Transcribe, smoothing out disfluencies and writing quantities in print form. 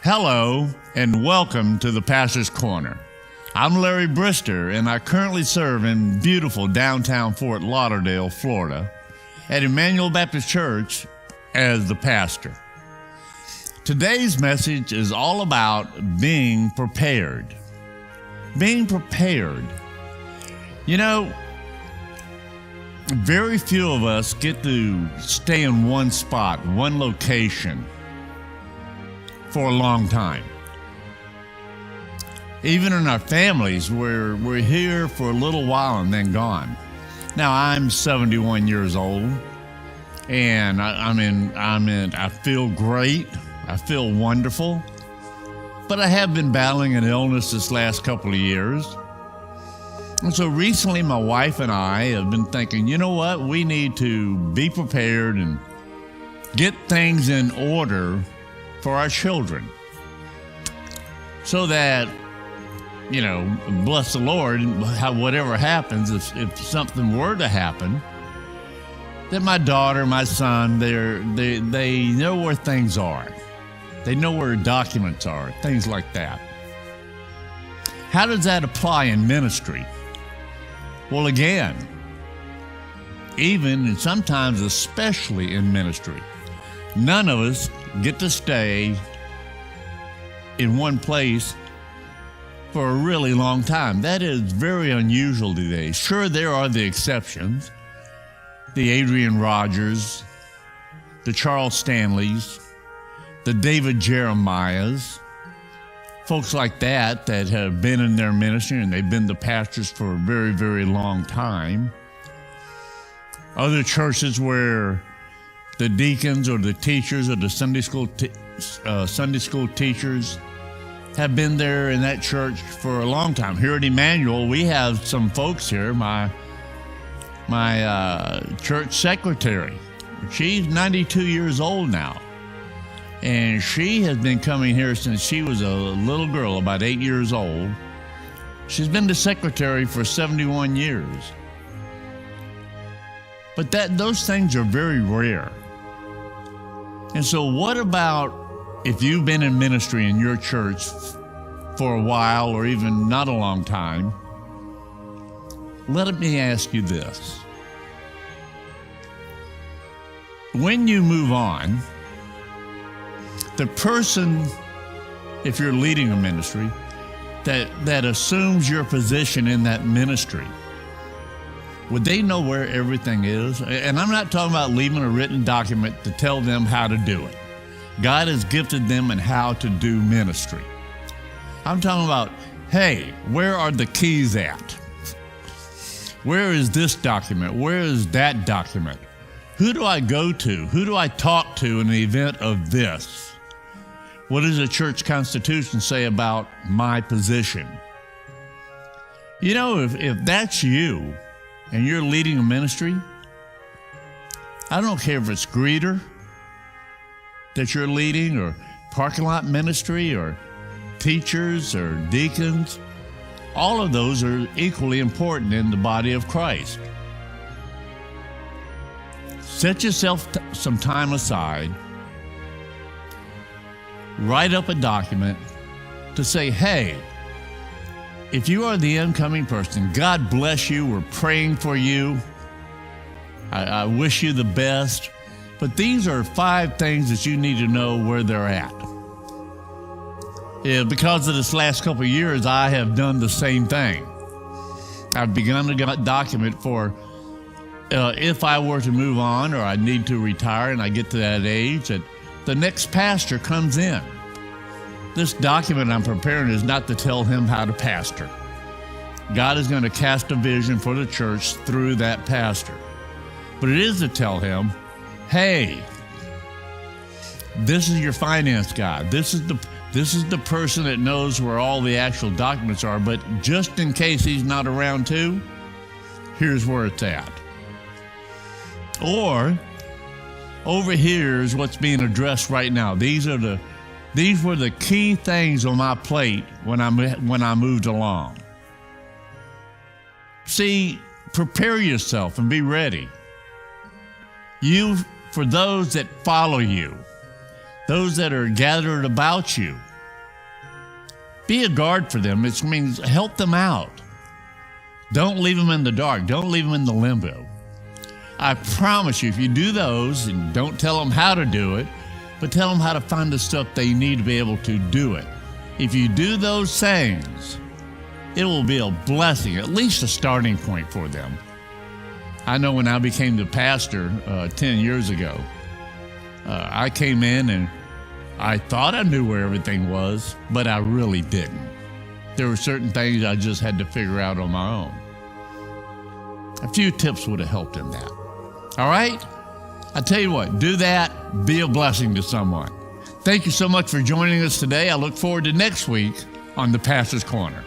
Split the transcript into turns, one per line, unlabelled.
Hello, and welcome to the Pastor's Corner. I'm Larry Brister, and I currently serve in beautiful downtown Fort Lauderdale, Florida, at Emmanuel Baptist Church as the pastor. Today's message is all about being prepared. Being prepared. You know, very few of us get to stay in one spot, one location, for a long time. Even in our families, we're here for a little while and then gone. Now, I'm 71 years old, and I feel great. I feel wonderful. But I have been battling an illness this last couple of years. And so recently, my wife and I have been thinking, you know what? We need to be prepared and get things in order for our children, so that, you know, bless the Lord, whatever happens, if something were to happen, that my daughter, my son, they know where things are. They know where documents are, things like that. How does that apply in ministry? Well, again, even and sometimes especially in ministry, none of us get to stay in one place for a really long time. That is very unusual today. Sure, there are the exceptions. The Adrian Rogers, the Charles Stanleys, the David Jeremiahs, folks like that have been in their ministry and they've been the pastors for a very, very long time. Other churches where the deacons or the teachers or the Sunday school teachers have been there in that church for a long time. Here at Emmanuel, we have some folks here. My church secretary, she's 92 years old now, and she has been coming here since she was a little girl, about 8 years old. She's been the secretary for 71 years. But those things are very rare. And so what about if you've been in ministry in your church for a while or even not a long time? Let me ask you this. When you move on, the person, if you're leading a ministry, that assumes your position in that ministry, would they know where everything is? And I'm not talking about leaving a written document to tell them how to do it. God has gifted them in how to do ministry. I'm talking about, hey, where are the keys at? Where is this document? Where is that document? Who do I go to? Who do I talk to in the event of this? What does the church constitution say about my position? You know, if that's you, and you're leading a ministry, I don't care if it's greeter that you're leading, or parking lot ministry, or teachers, or deacons. All of those are equally important in the body of Christ. Set yourself some time aside, write up a document to say, hey, if you are the incoming person, God bless you. We're praying for you. I wish you the best. But these are 5 things that you need to know where they're at. Yeah, because of this last couple of years, I have done the same thing. I've begun to document for if I were to move on or I need to retire and I get to that age, that the next pastor comes in. This document I'm preparing is not to tell him how to pastor. God is going to cast a vision for the church through that pastor. But it is to tell him, hey, this is your finance guy. This is the person that knows where all the actual documents are, but just in case he's not around too, here's where it's at. Or, over here is what's being addressed right now. These were the key things on my plate when I moved along. See, prepare yourself and be ready. For those that follow you, those that are gathered about you, be a guard for them. It means help them out. Don't leave them in the dark. Don't leave them in the limbo. I promise you, if you do those, and don't tell them how to do it, but tell them how to find the stuff they need to be able to do it. If you do those things, it will be a blessing, at least a starting point for them. I know when I became the pastor 10 years ago, I came in and I thought I knew where everything was, but I really didn't. There were certain things I just had to figure out on my own. A few tips would have helped in that. All right? I tell you what, do that, be a blessing to someone. Thank you so much for joining us today. I look forward to next week on the Pastor's Corner.